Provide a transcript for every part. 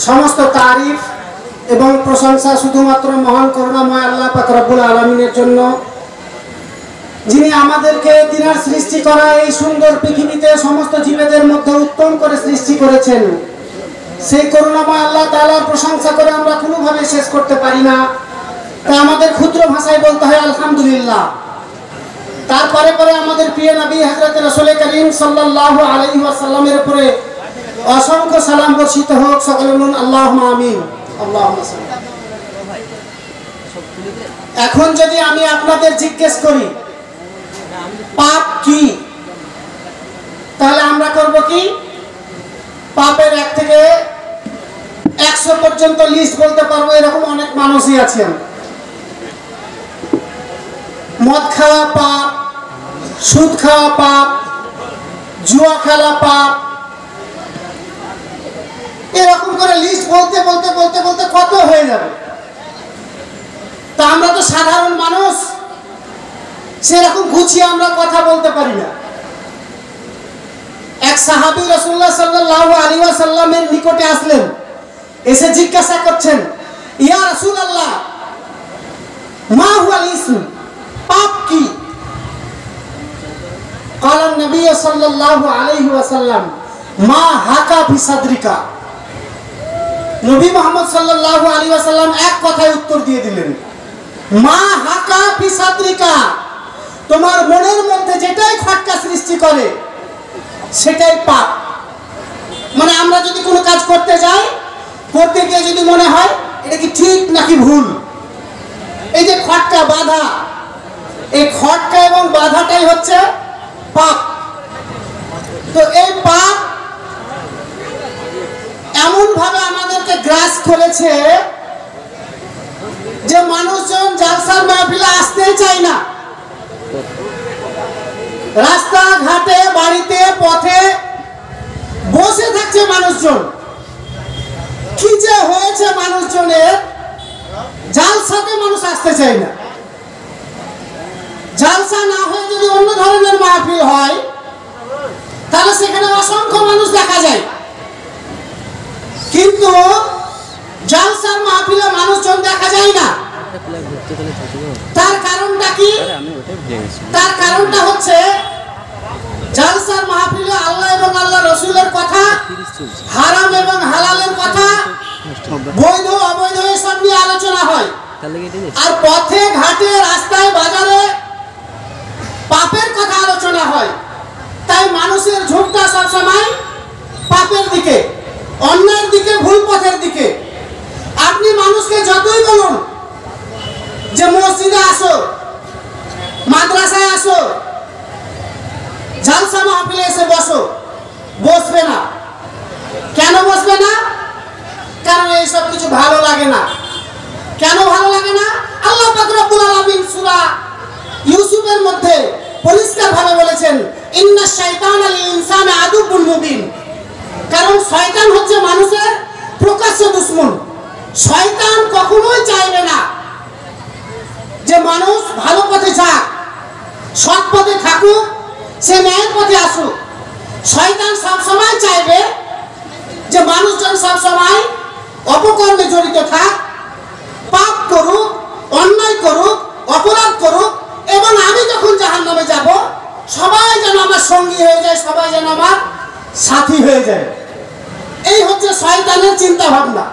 সমস্ত তারিফ এবং প্রশংসা শুধুমাত্র মহান করুণাময় আল্লাহ পাক রব্বুল আলামিনের জন্য, যিনি আমাদেরকে তিনার সৃষ্টি করা এই সুন্দর পৃথিবীতে সমস্ত জীবেদের মধ্যে উত্তম করে সৃষ্টি করেছেন। সেই করুণাময় আল্লাহ তাআলার প্রশংসা করে আমরা কোনোভাবে শেষ করতে পারি না, তাই আমাদের ক্ষুদ্র ভাষায় বলতে হয় আলহামদুলিল্লাহ। তারপরে পরে আমাদের প্রিয় নবী হযরত রাসূল করিম সাল্লাল্লাহু আলাইহি ওয়াসাল্লামের উপরে অসংখ্য সালাম বর্ষিত হোক। সকলে বলুন আল্লাহুম্মা আমিন। আল্লাহুম্মা সাল্লি। এখন যদি আমি আপনাদের জিজ্ঞেস করি পাপ কি, তাহলে আমরা করব কি? পাপের 1 থেকে 100 পর্যন্ত লিস্ট বলতে পারবো। এরকম অনেক মানুষই আছেন। মদ খাওয়া পাপ, সুদ খাওয়া পাপ, জুয়া খেলা পাপ, এরকম করে লিস্ট বলতে বলতে বলতে বলতে কত হয়ে যাবে। তা আমরা তো সাধারণ মানুষ, সেরকম গুছিয়ে আমরা কথা বলতে পারি না। এক সাহাবী রাসূলুল্লাহ সাল্লাল্লাহু আলাইহি ওয়াসাল্লামের নিকটে আসলেন, এসে জিজ্ঞাসা করছেন, ইয়া রাসূলুল্লাহ মা হুয়াল ইসম, পাপ কি? ক্বালা নবী সাল্লাল্লাহু আলাইহি ওয়াসাল্লাম মা হাকা ফি সাদরিকা। নবী মুহাম্মদ সাল্লাল্লাহু আলাইহি ওয়াসাল্লাম এক কথায় উত্তর দিয়ে দিলেন, মা হাকা ফি সাদরিকা, তোমার মনের মধ্যে যেটাই খটকা সৃষ্টি করে সেটাই পাপ। মানে আমরা যদি কোনো কাজ করতে যাই, করতে গিয়ে যদি মনে হয় এটা কি ঠিক নাকি ভুল, এই যে খটকা বাধা, এই খটকা এবং বাধাটাই হচ্ছে পাপ। তো এই পাপ এমন ভাবে আমাদেরকে গ্রাস করেছে যে মানুষজন জালসার মাহফিলে আসতেই চায় না। রাস্তা ঘাটে, বাড়িতে, পথে বসে থাকছে মানুষজন। কি যে হয়েছে মানুষজনের, জালসাতে মানুষ আসতে চায় না। জালসা না হয়ে যদি অন্য ধরনের মাহফিল হয়, তাহলে সেখানে অসংখ্য মানুষ দেখা যায়। কিন্তু জালসার মাহফিলে মানুষজন দেখা যায় না। তার কারণটা কি? তার কারণটা হচ্ছে জালসার মাহফিলে আল্লাহ এবং আল্লাহ রাসূলের কথা, হারাম এবং হালালের কথা, বৈধ অবৈধ এসব নিয়ে আলোচনা হয়। আর পথে ঘাটে, রাস্তায়, বাজারে পাপের কথা আলোচনা হয়। তাই মানুষের ঝোঁকটা সবসময় পাপের দিকে, অন্যের দিকে, ভুল পথের দিকে। আপনি মানুষকে যতই বলুন যে মসজিদে আসো, মাদ্রাসায় আসো, জালসা মাহফিলে এসে বসো, বসবে না। কেন বসবে না? কারণ এইসব কিছু ভালো লাগে না। কেন ভালো লাগে না? আল্লাহ পাক রব্বুল আলামিন সূরা ইউসুফের মধ্যে পরিষ্কার ভাবে বলেছেন, ইন্নাশ শাইতানা লিল ইনসানি আদুউন মুবিন। কারণ শয়তান হচ্ছে মানুষের প্রকাশ্য দুশমন। শয়তান কখনোই চাইবে না যে মানুষ ভালো পথে যাক, সৎ পথে থাকুক, সে ন্যায়ের পথে আসুক। শয়তান সবসময় চাইবে যে মানুষজন সবসময় অপকর্মে জড়িত থাক, পাপ করুক, অন্যায় করুক, অপরাধ করুক, এবং আমি যখন জাহান্নামে যাব সবাই যেন আমার সঙ্গী হয়ে যায়, সবাই যেন আমার সাথী হয়ে যায়। এই হচ্ছে শয়তানের চিন্তা ভাবনা।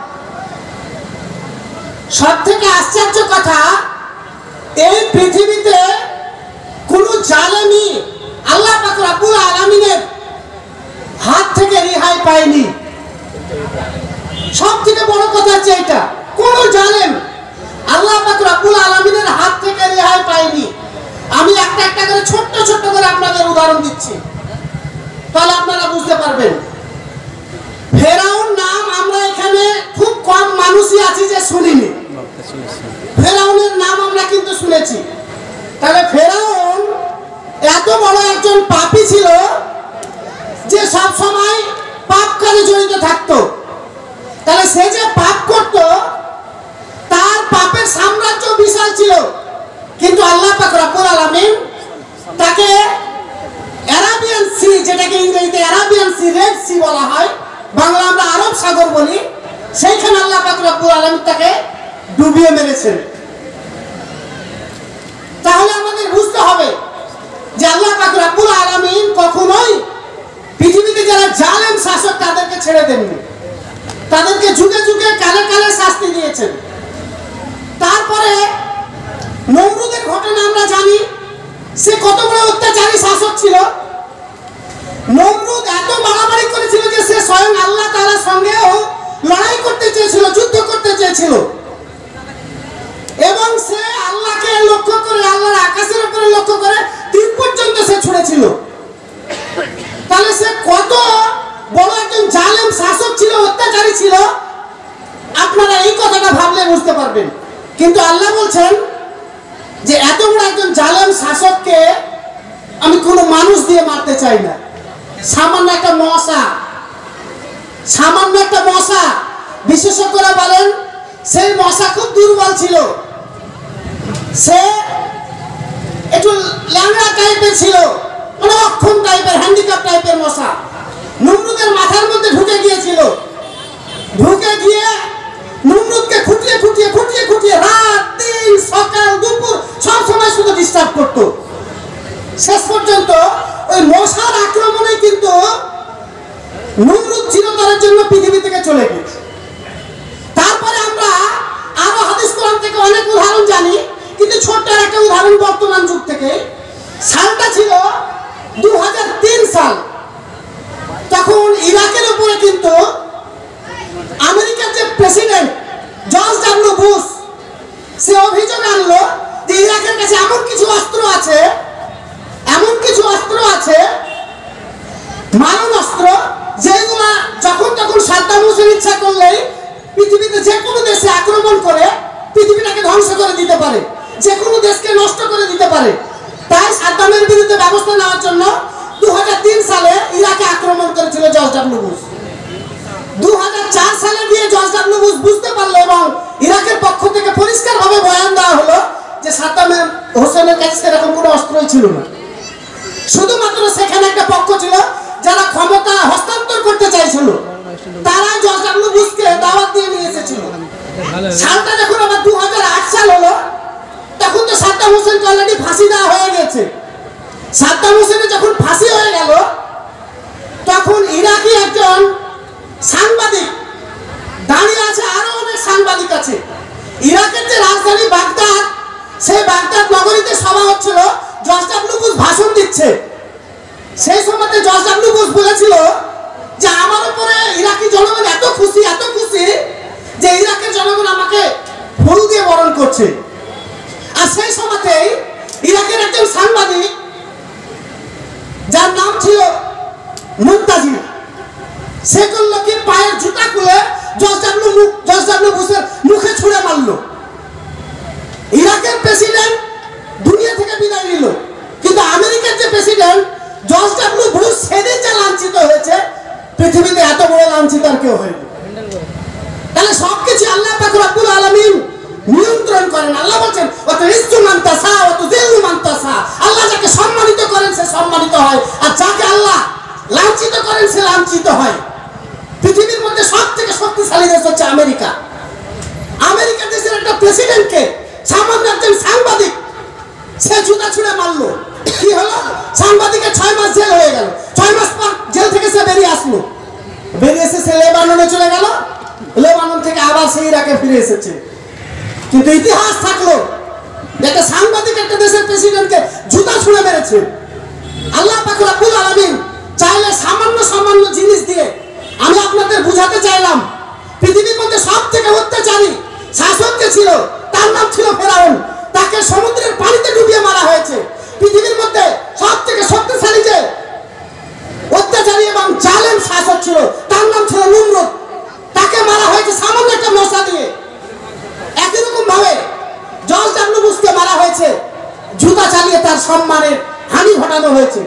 সব থেকে আশ্চর্য কথা, এই পৃথিবীতে কোন জালেমি আল্লাহ পাক রব্বুল আলামিনের হাত থেকে রেহাই পায়নি। সব থেকে বড় কথা হচ্ছে এটা, কোন জালেম আল্লাহ পাক রব্বুল আলামিনের হাত থেকে রেহাই পায়নি। আমি একটা একটা করে ছোট্ট ছোট্ট করে আপনাদের উদাহরণ দিচ্ছি, তাহলে আপনারা বুঝতে পারবেন। ফেরাউন নাম আমরা এখানে খুব কম মানুষই আছি যে শুনিনি। ফেরাউনের নাম আমরা কিন্তু শুনেছি। তাহলে ফেরাউন এত বড় একজন পাপী ছিল যে সব সময় পাপ কাজে জড়িত থাকতো। তাহলে সে যে পাপ করত, তার পাপের সাম্রাজ্য বিশাল ছিল, কিন্তু আল্লাহ পাক রব্বুল আলামিন তাকে এরা যেটাকে ইংরেজিতে আরাবিয়ান সি, রেড সি বলা হয়, বাংলা আমরা আরব সাগর বলি, সেইখানে আল্লাহ পাক রব্বুল আলামিন তাকে ডুবিয়ে মেরেছেন। তাহলে আমাদের বুঝতে হবে যে আল্লাহ পাক রব্বুল আলামিন কখনোই পৃথিবীতে যারা জালেম শাসক তাদেরকে ছেড়ে দেননি, তাদেরকে যুগে যুগে কালে কালে শাস্তি দিয়েছেন। তারপরে নমরুদের ঘটনা আমরা জানি, সে কত বড় অত্যাচারী শাসক ছিল। নমরুদ এত বাড়াবাড়ি করেছিল যে সে স্বয়ং আল্লাহ তাআলার সঙ্গেও লড়াই করতে চেয়েছিল, যুদ্ধ করতে চেয়েছিল, এবং সে আল্লাহকে লক্ষ্য করে, আল্লাহর আকাশের উপরে লক্ষ্য করে তীর পর্যন্ত সে ছুঁড়েছিল। তাহলে সে কত বড় একজন জালেম শাসক ছিল, অত্যাচারী ছিল, আপনারা এই কথাটা ভাবলে বুঝতে পারবেন। কিন্তু আল্লাহ বলছেন যে এত বড় একজন জালেম শাসককে আমি কোনো মানুষ দিয়ে মারতে চাই না। সামান্য একটা মশা, সামান্য একটা মশা, বিশেষজ্ঞরা বলেন সেই মশা খুব দুর্বল ছিল, সে একটু ল্যাংড়া টাইপের ছিল, মানে অক্ষম টাইপের, হ্যান্ডিক্যাপ টাইপের মশা। নমরুদের মাথার মধ্যে ঢুকে গিয়েছিল, ঢুকে গিয়ে নমরুদকে খুঁটিয়ে খুঁটিয়ে খুঁটিয়ে খুঁটিয়ে রাত দিন সকাল দুপুর সব সময় শুধু ডিস্টার্ব করতো। শেষ পর্যন্ত ওই মশার আক্রমণে কিন্তু নমরুদ চিরতরের জন্য পৃথিবী থেকে চলে গেছে। তারপরে আমরা আরো হাদিস কোরআন থেকে অনেক উদাহরণ জানি, কিন্তু ছোট্ট একটা উদাহরণ বর্তমান যুগ থেকে। সালটা ছিল 2003 সাল। তখন ইরাকের উপরে কিন্তু আমেরিকার যে প্রেসিডেন্ট জর্জ ডব্লিউ বুশ, সে অভিযোগ আনলো যে ইরাকের কাছে এমন কিছু অস্ত্র আছে, এমন কিছু অস্ত্র আছে, মারণ অস্ত্র, যেগুলা যখন তখন সাদ্দাম হোসেন ইচ্ছা করলেই পৃথিবীতে যে কোনো দেশে আক্রমণ করে পৃথিবীটাকে ধ্বংস করে দিতে পারে, যে কোনো দেশকে নষ্ট করে দিতে পারে। তাই সাদ্দামের বিরুদ্ধে ব্যবস্থা নেওয়ার জন্য 2003 সালে ইরাকে আক্রমণ করেছিল জর্জ ডব্লিউ বুশ। 2004 সালে গিয়ে জর্জ ডব্লিউ বুশ বুঝতে পারলো এবং ইরাকের পক্ষ থেকে পরিষ্কারভাবে বয়ান দেওয়া হলো যে সাদ্দাম হোসেনের কাছে সেরকম কোনো অস্ত্রই ছিল না। শুধুমাত্র সেখানে একটা পক্ষ ছিল যারা ক্ষমতা হস্তান্তর করতে চাইছিল, তারা জর্জ ডব্লিউ বুশকে দাওয়াত দিয়ে নিয়ে এসেছিল। সালটা যখন আবার 2008 সাল হলো, তখন তো সাদ্দাম হোসেনকে অলরেডি ফাঁসি দেওয়া হয়ে গেছে। সাদ্দাম হোসেনের যখন ফাঁসি হয়ে গেল, তখন ইরাকি একজন সাংবাদিক দাঁড়িয়ে আছে, আরো অনেক সাংবাদিক আছে। ইরাকের যে রাজধানী বাগদাদ, সেই বাগদাদ নগরীতে সভা হচ্ছিল, জর্জ ডব্লিউ বুশ ভাষণ দিচ্ছে। সেই সময়তে জর্জ ডব্লিউ বুশ বলেছিল যে আমার উপরে ইরাকি জনগণ এত খুশি, এত খুশি যে ইরাকের জনগণ আমাকে ফুল দিয়ে বরণ করছে। আর সেই সময়তেই ইরাকের একজন সাংবাদিক, যার নাম ছিল মুনতাজির, সে করলো কি পায়ের জুতা খুলে জর্জ ডব্লিউ বুশের মুখে ছুঁড়ে মারলো। ইরাকের প্রেসিডেন্ট দুনিয়া থেকে বিদায় নিল, কিন্তু আমেরিকার যে প্রেসিডেন্ট জর্জ ডব্লিউ বুশ সেদিন যা লাঞ্ছিত হয়েছে, পৃথিবীতে এত বড় লাঞ্ছিত আর কেউ হয়নি। তাহলে সবকিছু আল্লাহ পাক রব্বুল আলামিন নিয়ন্ত্রণ করেন। আল্লাহ বলেন ওয়া ইজ্জু মান তাসা ওয়া তুযিল্লু মান তাসা। আল্লাহ যাকে সম্মানিত করেন সে সম্মানিত হয়, আর যাকে আল্লাহ লাঞ্ছিত করেন সে লাঞ্ছিত হয়। পৃথিবীর মধ্যে সবথেকে শক্তিশালী দেশ হচ্ছে আমেরিকা। আমেরিকা দেশের একটা প্রেসিডেন্টকে সামান্য একজন সাংবাদিক সে জুতা ছুঁড়ে মারলো। কি হলো? সাংবাদিকের 6 মাস জেল হয়ে গেল। 6 মাস পর জেল থেকে সে বেরিয়ে আসলো, বেরিয়ে এসে সে লেবাননে চলে গেল, লেবানন থেকে আবার সে ইরাকে ফিরে এসেছে। কিন্তু ইতিহাস থাকলো একটা সাংবাদিক একটা দেশের প্রেসিডেন্টকে জুতা ছুঁড়ে মেরেছে। আল্লাহ পাক রব্বুল আলামিন চাইলে সামান্য সামান্য জিনিস দিয়ে, আমি আপনাদের বুঝাতে চাইলাম, পৃথিবীর মধ্যে সবথেকে অত্যাচারী শাসক যে ছিল তার নাম ছিল ফেরাউন। তাকে সমুদ্রের পানিতে ডুবিয়ে মারা হয়েছে। পৃথিবীর মধ্যে সবথেকে শক্তিশালী যে অত্যাচারী এবং জালেম শাসক ছিল তার নাম ছিল নমরুদ। তাকে মারা হয়েছে সামান্য একটা মশা দিয়ে। একই রকম ভাবে জর্জ ডব্লিউ বুশকে মারা হয়েছে, জুতা চালিয়ে তার সম্মানের হানি ঘটানো হয়েছে।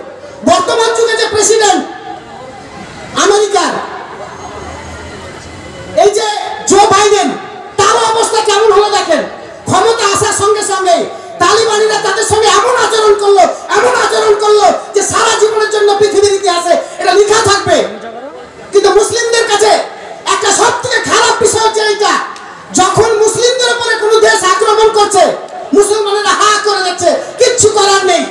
করছে, মুসলমানেরা হা করে যাচ্ছে, কিচ্ছু করার নেই।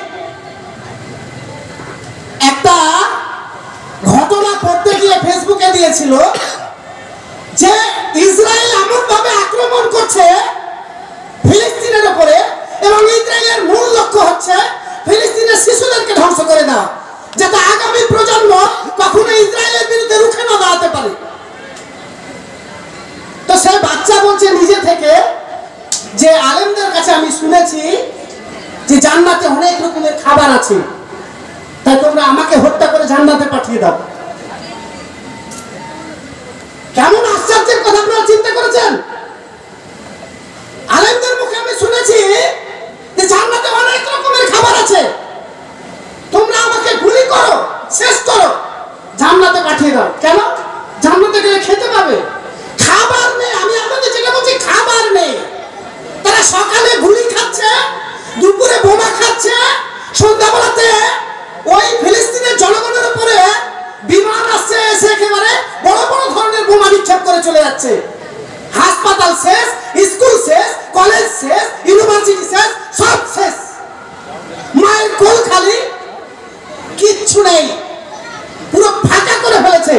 একটা ঘটনা পড়তে গিয়ে ফেসবুকে দিয়েছিল যে ইসরায়েল এমন ভাবে আক্রমণ করছে ফিলিস্তিনের উপরে, এবং ইসরায়েলের মূল লক্ষ্য হচ্ছে ফিলিস্তিনের শিশুদেরকে ধ্বংস করে দেওয়া, যাতে আগামী প্রজন্ম কখনো ইসরায়েলের বিরুদ্ধে রুখে না দাঁড়াতে পারে। তো সেই বাচ্চা বলছে নিজে থেকে যে আলেমদের কাছে আমি শুনেছি যে জান্নাতে অনেক রকমের খাবার আছে, তাই তোমরা আমাকে হত্যা করে জান্নাতে পাঠিয়ে দাও। কেমন আশ্চর্যের কথা আপনারা চিন্তা করেছেন? আলেমদের মুখে আমি শুনেছি যে জান্নাতে অনেক রকমের খাবার আছে, তোমরা আমাকে গুলি করো, শেষ করো, জান্নাতে পাঠিয়ে দাও। কেন? জান্নাতে গেলে খেতে পাবে। খাবার নেই, আমি আপনাদের যেটা বলছি খাবার নেই। তারা সকালে গুলি খাচ্ছে, দুপুরে বোমা খাচ্ছে, সন্ধ্যাবেলাতে ওই ফিলিস্তিনের জনগণের উপরে বিমান আসছে, এসে একেবারে বড় বড় ধরনের বোমা নিক্ষেপ করে চলে যাচ্ছে। হাসপাতাল শেষ, স্কুল শেষ, কলেজ শেষ, ইউনিভার্সিটি শেষ, সব শেষ। মায়ের কোল খালি, কিচ্ছু নেই, পুরো ফাঁকা করে ফেলেছে।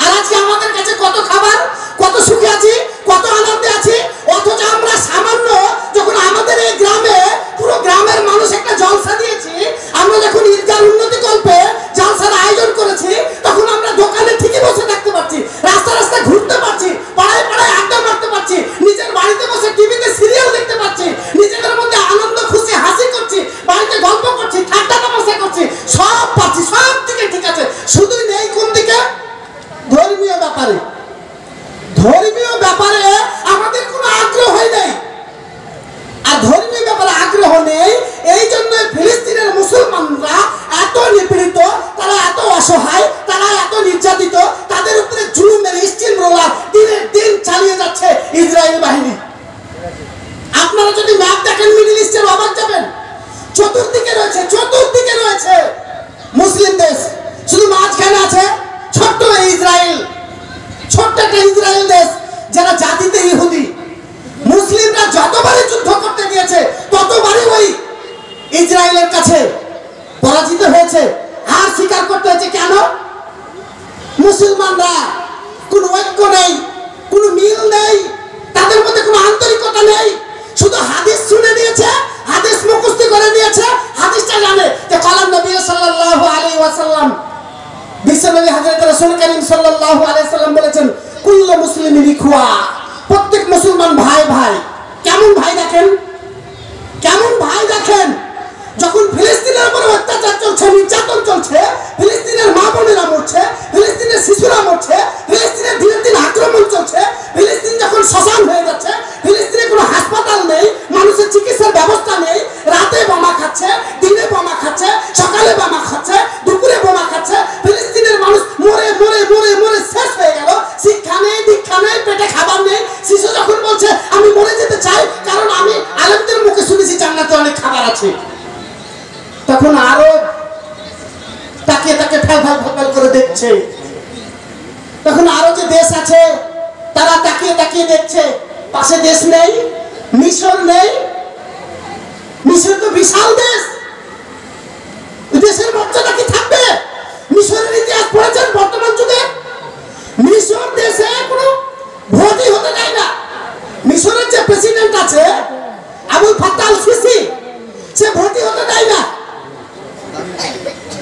আর আজকে আমাদের কাছে কত খাবার, কত সুখে আছি, কত আনন্দে আছি, অথচ আমরা সামান্য যখন আমাদের এই গ্রামে পুরো গ্রামের মানুষ একটা জলসা দিয়েছি, আমরা যখন ঈদগার উন্নতি কল্পে জলসার আয়োজন করেছি, তখন আমরা দোকানে ঠিকই বসে থাকতে পারছি, রাস্তা রাস্তা ঘুরতে পারছি, পাড়ায় পাড়ায় আড্ডা মারতে পারছি, নিজের বাড়িতে বসে টিভিতে সিরিয়াল দেখতে পাচ্ছি, নিজেদের মধ্যে আনন্দ খুশি হাসি করছি, বাড়িতে গল্প করছি, ঠাট্টা তামাশা করছি, সব পাচ্ছি, সব দিকে ঠিক আছে। শুধু নেই কোন দিকে? ধর্মীয় ব্যাপারে। ধর্মীয় ব্যাপারে আমাদের কোনো আগ্রহ নেই। আর ধর্মীয় ব্যাপারে আগ্রহ নেই, এই জন্য ফিলিস্তিনের মুসলমানরা এত নিপীড়িত, তারা এত অসহায়, তারা এত নির্যাতিত, তাদের উপরে জুলুমের স্টিম রোলার দিনের দিন চালিয়ে যাচ্ছে ইসরায়েল বাহিনী। আপনারা যদি ম্যাপ দেখেন মিডল ইস্টের অবাক যাবেন। চতুর্দিকে রয়েছে মুসলিম দেশ, শুধু মাঝখানে আছে ছোট্ট ইসরায়েল, ছোট্ট একটা ইসরায়েল দেশ যারা জাতিতে ইহুদি। মুসলিমরা যতবারই যুদ্ধ করতে গিয়েছে ততবারই ওই ইসরায়েলের কাছে পরাজিত হয়েছে, হার স্বীকার করতে হয়েছে। কেন? মুসলমানরা কোনো ঐক্য নেই, কোনো মিল নেই, তাদের মধ্যে কোনো আন্তরিকতা নেই। শুধু হাদিস শুনে দিয়েছে, হাদিস মুখস্থ করে দিয়েছে, হাদিসটা জানে যে কালাম নবী সাল্লাল্লাহু আলাইহি ওয়াসাল্লাম, বিশ্বনবী হযরত রাসূল করিম সাল্লাল্লাহু আলাইহি ওয়াসাল্লাম বলেছেন কুল্লু মুসলিমিন ইখওয়া, প্রত্যেক মুসলমান ভাই ভাই। কেমন ভাই দেখেন, কেমন ভাই দেখেন। যখন ফিলিস্তিনের উপর অত্যাচার চলছে, নির্যাতন চলছে, ফিলিস্তিনের মা বোনেরা মরছে, ফিলিস্তিনের শিশুরা মরছে, ফিলিস্তিনের দিনের দিন আক্রমণ চলছে, ফিলিস্তিন যখন শ্মশান হয়ে যাচ্ছে, ফিলিস্তিনে কোনো হাসপাতাল নেই, মানুষের চিকিৎসার ব্যবস্থা নেই, রাতে বোমা খাচ্ছে, দিনে বোমা খাচ্ছে, সকালে বোমা খাচ্ছে, দুপুরে বোমা খাচ্ছে, ফিলিস্তিনের মানুষ মরে মরে মরে মরে শেষ হয়ে গেল। শিক্ষা নেই, দীক্ষা নেই, পেটে খাবার নেই। শিশু যখন বলছে আমি মরে যেতে চাই কারণ আমি আলেমদের মুখে শুনেছি জান্নাতে অনেক খাবার আছে, তখন আরো তাকে ফেল করে দেখছে। তখন আরো যে দেশ আছে তারা তাকিয়ে দেখছে, পাশে দেশ নেই, মিশর নেই। মিশর তো বিশাল দেশ, দেশের মর্যাদা কি থাকবে? মিশরের ইতিহাস পড়েছেন বর্তমান যুগে? মিশর দেশে কোনো ভোটই হতে দেয় না। মিশরের যে প্রেসিডেন্ট আছে আবুল ফাত্তাহ আল সিসি, সে ভোটই হতে দেয় না।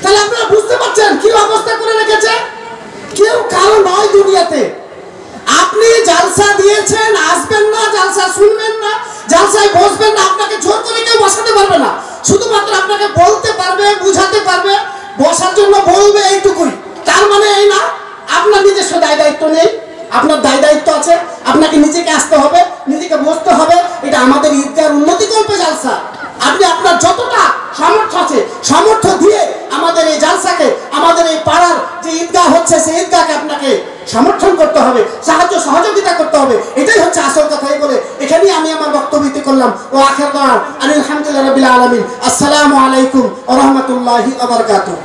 তাহলে আপনারা বুঝতে পারছেন কি অবস্থা করে রেখেছে। কেউ কারো নয় দুনিয়াতে। আপনি জালসা দিয়েছেন, আসবেন না, জালসা শুনবেন না, জালসায় বসবেন না, আপনাকে জোর করে কেউ বসাতে পারবে না। শুধুমাত্র আপনাকে বলতে পারবে, বুঝাতে পারবে, বসার জন্য বলবে, এইটুকুই। তার মানে এই না আপনার নিজস্ব দায় দায়িত্ব নেই। আপনার দায় দায়িত্ব আছে, আপনাকে নিজেকে আসতে হবে, নিজেকে বসতে হবে। এটা আমাদের ঈদগার উন্নতি কল্পে জালসা। আপনি আপনার যতটা সামর্থ্য আছে সামর্থ্য দিয়ে আমাদের এই জালসাকে, আমাদের এই পাড়ার যে ঈদগাহ হচ্ছে সেই ঈদগাহকে আপনাকে সমর্থন করতে হবে, সাহায্য সহযোগিতা করতে হবে। এটাই হচ্ছে আসল কথা। বলে এখানেই আমি আমার বক্তব্য দিতে করলাম। ও আখির দাওয়ানা আলহামদুলিল্লাহি রাব্বিল আলামিন। আসসালামু আলাইকুম ওয়া রাহমাতুল্লাহি ওয়া বারাকাতুহু।